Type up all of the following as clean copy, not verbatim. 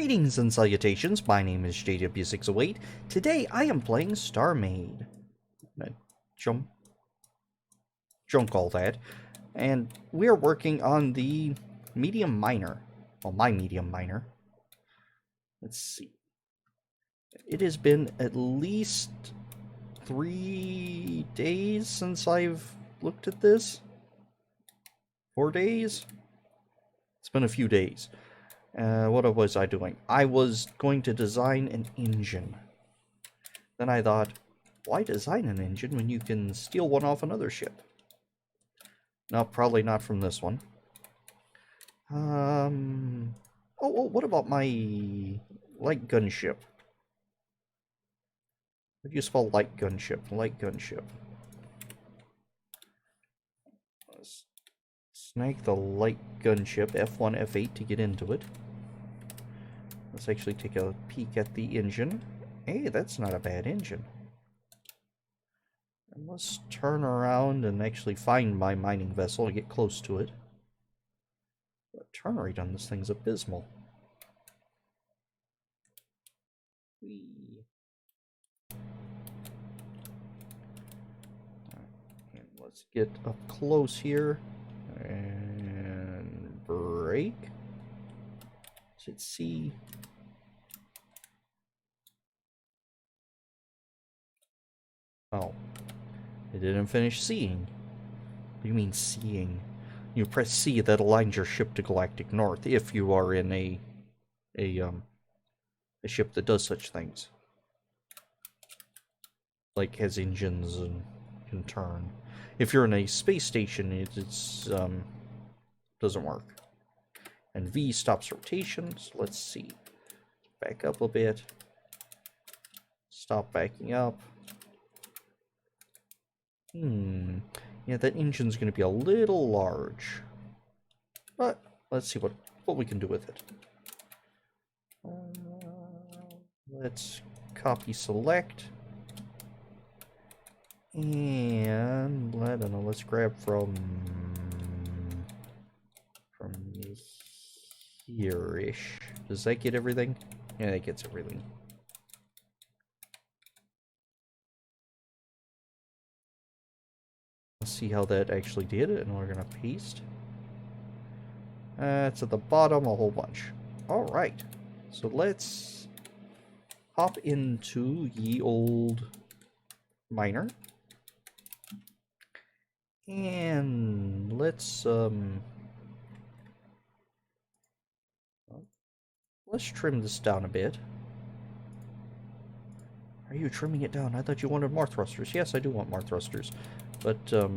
Greetings and salutations, my name is JW608. Today I am playing StarMade. Jump all that. And we're working on the medium miner. Well, my medium miner. Let's see. It has been at least 3 days since I've looked at this. 4 days? It's been a few days. What was I doing? I was going to design an engine. Then I thought, why design an engine when you can steal one off another ship? No, probably not from this one. What about my light gunship? What do you spell light gunship? Light gunship. Let's snag the light gunship, F1, F8 to get into it. Let's actually take a peek at the engine. Hey, that's not a bad engine. And let's turn around and actually find my mining vessel and get close to it. The turn rate on this thing's abysmal. And let's get up close here and brake. Let's see. Oh, it didn't finish seeing. What do you mean seeing? You press C, that aligns your ship to galactic north if you are in a ship that does such things, like has engines and can turn. If you're in a space station, it's doesn't work. And V stops rotation. So let's see. Back up a bit. Stop backing up. Yeah, that engine's going to be a little large. But let's see what we can do with it. Let's copy select. And I don't know, let's grab from here-ish. Does that get everything? Yeah, that gets everything. Let's see how that actually did it, and we're gonna paste. It's at the bottom a whole bunch. Alright, so let's hop into ye old miner. And let's trim this down a bit. Are you trimming it down? I thought you wanted more thrusters. Yes, I do want more thrusters. But I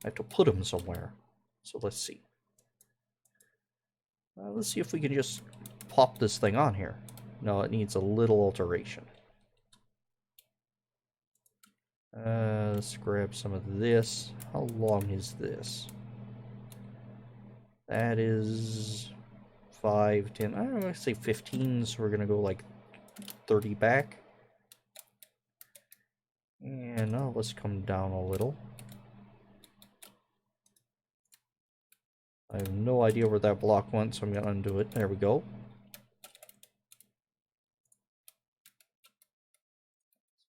have to put them somewhere. So let's see. Let's see if we can just pop this thing on here. No, it needs a little alteration. Let's grab some of this. How long is this? That is 5, 10, I don't know, say 15, so we're gonna go like 30 back. And now let's come down a little. I have no idea where that block went, so I'm gonna undo it. There we go.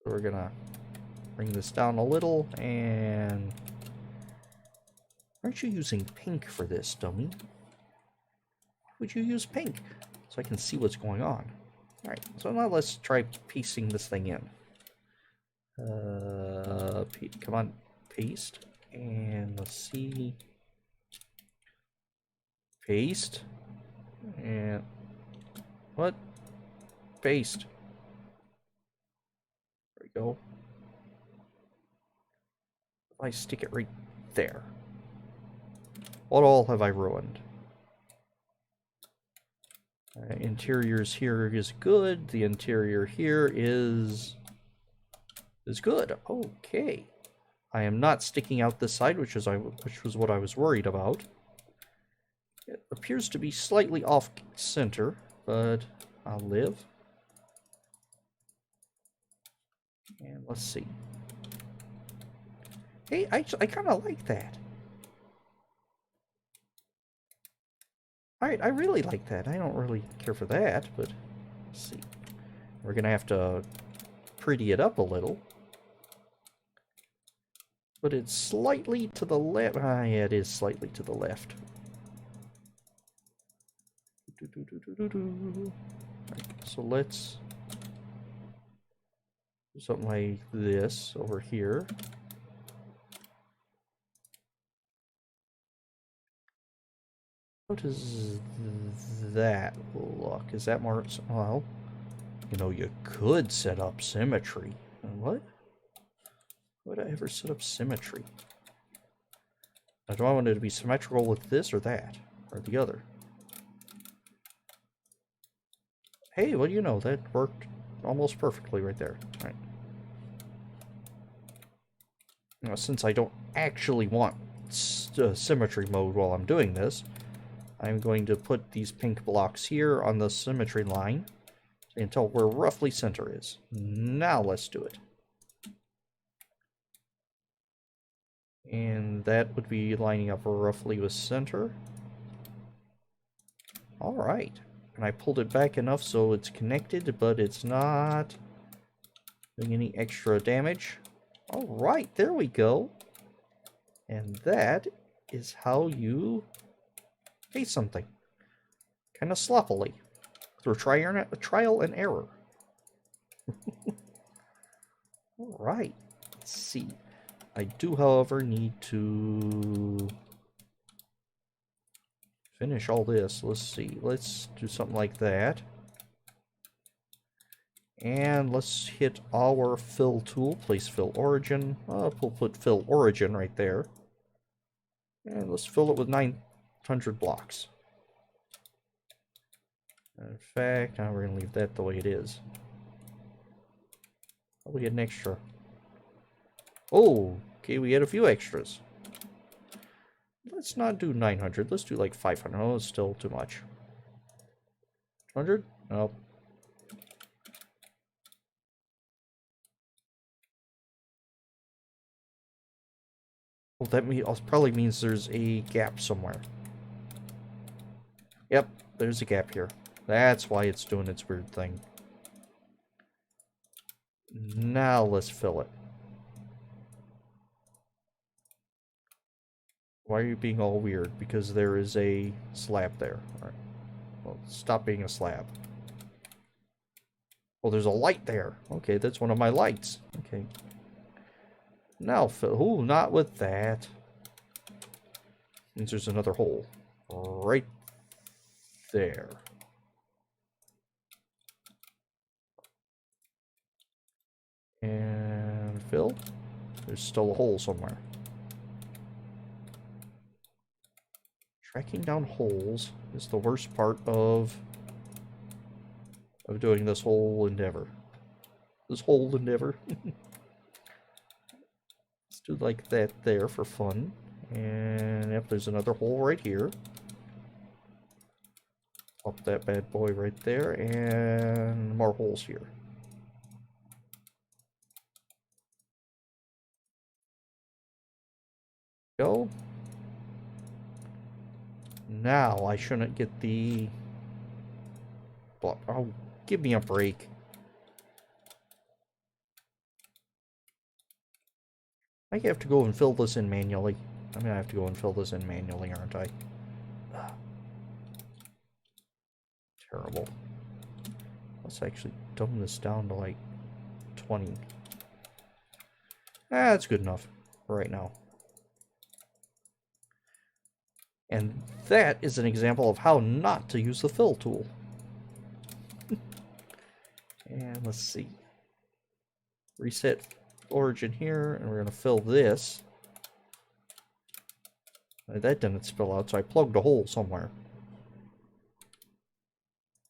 So we're gonna bring this down a little, and aren't you using pink for this, dummy? Why would you use pink? So I can see what's going on. Alright, so now let's try piecing this thing in. Come on, paste. And let's see. Paste. And what? Paste. There we go. If I stick it right there. What all have I ruined? Interiors here is good. The interior here is good. Okay. I am not sticking out this side, which was what I was worried about. It appears to be slightly off center, but I'll live. And let's see. Hey, I kind of like that. Alright, I really like that. I don't really care for that, but Let's see. We're gonna have to pretty it up a little. But it's slightly to the left. Ah, yeah, it is slightly to the left. Right, so let's do something like this over here. How does that look? Is that more... Well, you know, you could set up symmetry. What? Would I ever set up symmetry? Now, do I want it to be symmetrical with this or that? Or the other? Hey, what do you know? That worked almost perfectly right there. All right. Now, since I don't actually want symmetry mode while I'm doing this, I'm going to put these pink blocks here on the symmetry line until where roughly center is. Now let's do it. And that would be lining up roughly with center. Alright. And I pulled it back enough so it's connected, but it's not doing any extra damage. Alright, there we go. And that is how you face something. Kind of sloppily. Through trial and error. Alright. Let's see. I do, however, need to finish all this. Let's see. Let's do something like that. And let's hit our fill tool. Place fill origin. We'll put fill origin right there. And let's fill it with 900 blocks. In fact, now we're going to leave that the way it is. Probably get an extra. Oh, okay, we had a few extras. Let's not do 900. Let's do like 500. Oh, it's still too much. 100? Nope. Well, that probably means there's a gap somewhere. Yep, there's a gap here. That's why it's doing its weird thing. Now let's fill it. Why are you being all weird? Because there is a slab there. All right. Well, stop being a slab. Oh, there's a light there. Okay, that's one of my lights. Okay. Now fill. Ooh, not with that. Means there's another hole. Right there. And fill. There's still a hole somewhere. Tracking down holes is the worst part of doing this whole endeavor. Let's do like that there for fun. And yep, there's another hole right here. Pop that bad boy right there, and more holes here. Go. Now I shouldn't get the block. Oh, give me a break. I have to go and fill this in manually. I'm gonna have to go and fill this in manually, aren't I? Ugh. Terrible. Let's actually dumb this down to like 20. That's good enough for right now. And that is an example of how not to use the fill tool. And let's see. Reset origin here, and we're going to fill this. That didn't spill out, so I plugged a hole somewhere.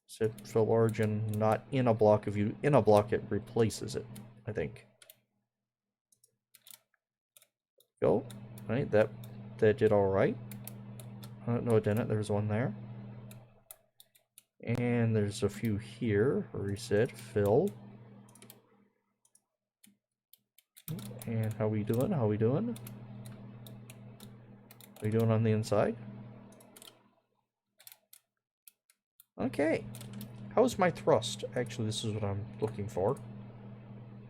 Set fill origin, not in a block. If you in a block, it replaces it, I think. Go. Right, that did all right. No, it didn't. There's one there. And there's a few here. Reset, fill. And how we doing? How we doing? How we doing on the inside? Okay. how's my thrust? Actually, this is what I'm looking for.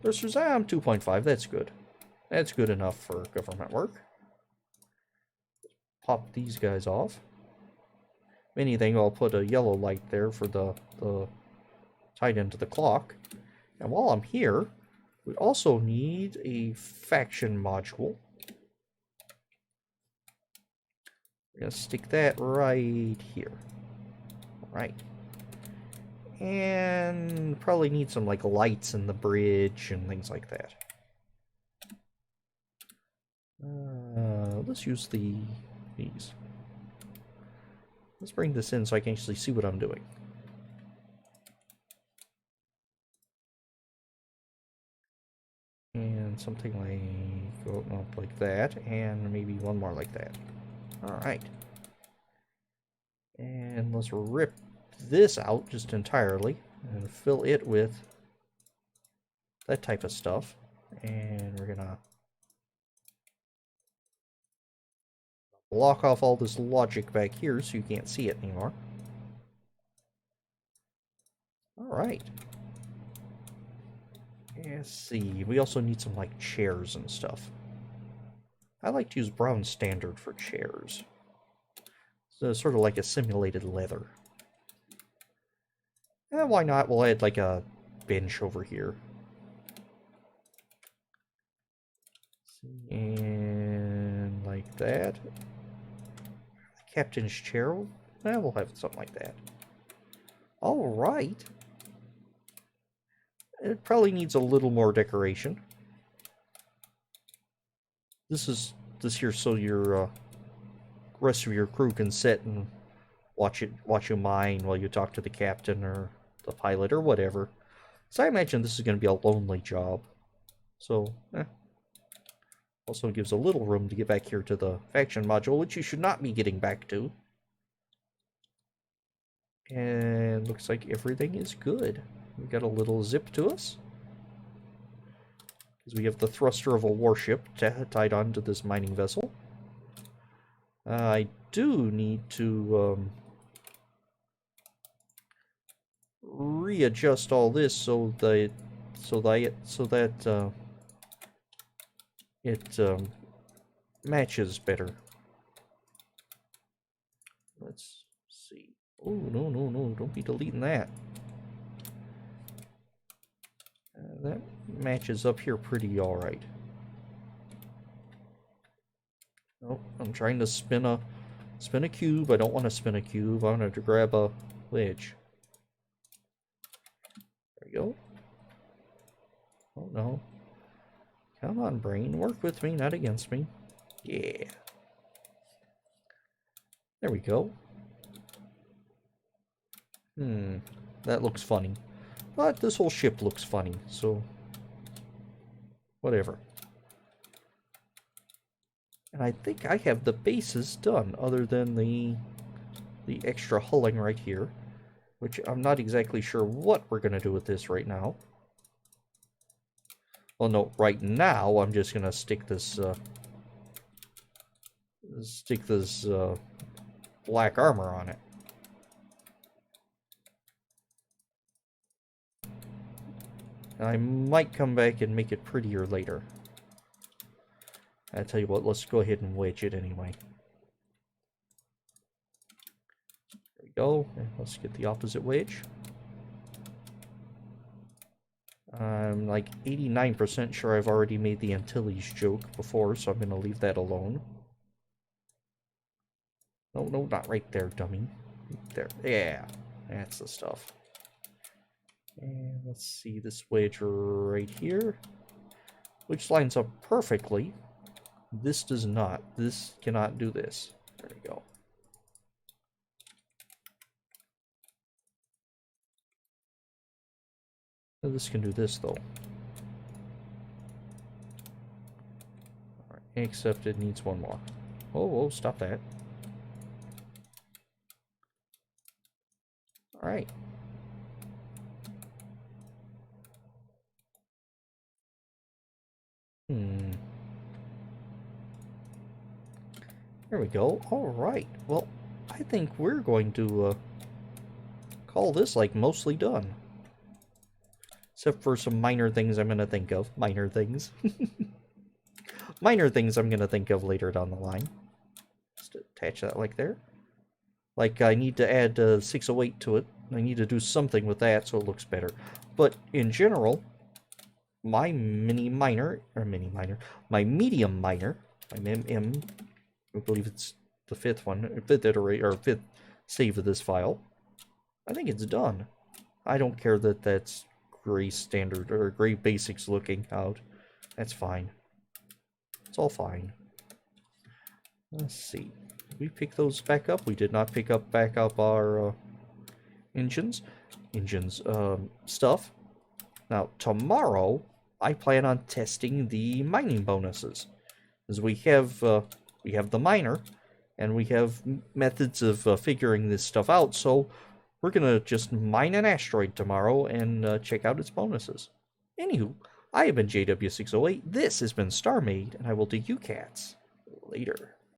Thrusters, I'm 2.5. That's good. That's good enough for government work. Pop these guys off. If anything, I'll put a yellow light there for the tied into the clock. And while I'm here, we also need a faction module. We're going to stick that right here. Right. And probably need some like lights in the bridge and things like that. Let's use these. Let's bring this in so I can actually see what I'm doing. And something like, go up like that, and maybe one more like that. Alright. And let's rip this out just entirely and fill it with that type of stuff. And we're gonna block off all this logic back here so you can't see it anymore. Alright. Let's see. We also need some like chairs and stuff. I like to use brown standard for chairs. So sort of like a simulated leather. And why not? We'll add like a bench over here. And like that. Captain's chair. We'll have something like that. Alright. It probably needs a little more decoration. This here so your rest of your crew can sit and watch you mine while you talk to the captain or the pilot or whatever. So I imagine this is going to be a lonely job. So, also gives a little room to get back here to the faction module, which you should not be getting back to. And looks like everything is good. We got a little zip to us. Because we have the thruster of a warship tied onto this mining vessel. I do need to readjust all this so that it matches better. Let's see. Oh, no, don't be deleting that. That matches up here pretty alright. Oh, I'm trying to spin a cube. I don't want to spin a cube. I wanted to grab a wedge. There we go. Oh no. Come on, brain. Work with me, not against me. Yeah. There we go. That looks funny. But this whole ship looks funny, so whatever. And I think I have the bases done, other than the extra hulling right here, which I'm not exactly sure what we're going to do with this right now. Well, no, right now I'm just going to stick this black armor on it. I might come back and make it prettier later. I tell you what, let's go ahead and wedge it anyway. There we go. And let's get the opposite wedge. I'm like 89% sure I've already made the Antilles joke before, so I'm going to leave that alone. No, not right there, dummy. There. Yeah, that's the stuff. And let's see this wedge right here, which lines up perfectly. This does not. This cannot do this. There we go. Oh, this can do this though. Alright, except it needs one more. Oh, stop that. Alright. There we go. Alright. Well, I think we're going to call this, like, mostly done. Except for some minor things I'm going to think of. Minor things. Minor things I'm going to think of later down the line. Just attach that like there. Like, I need to add 608 to it. I need to do something with that so it looks better. But in general, my medium minor, my MM, I believe it's the fifth one, fifth iteration, or fifth save of this file. I think it's done. I don't care that that's gray standard, or gray basics looking out. That's fine. It's all fine. Let's see. Did we pick those back up? We did not pick back up our engines stuff. Now, tomorrow, I plan on testing the mining bonuses. As we have the miner, and we have methods of figuring this stuff out, so we're gonna just mine an asteroid tomorrow and check out its bonuses. Anywho, I have been JW608, this has been StarMade, and I will do you cats later.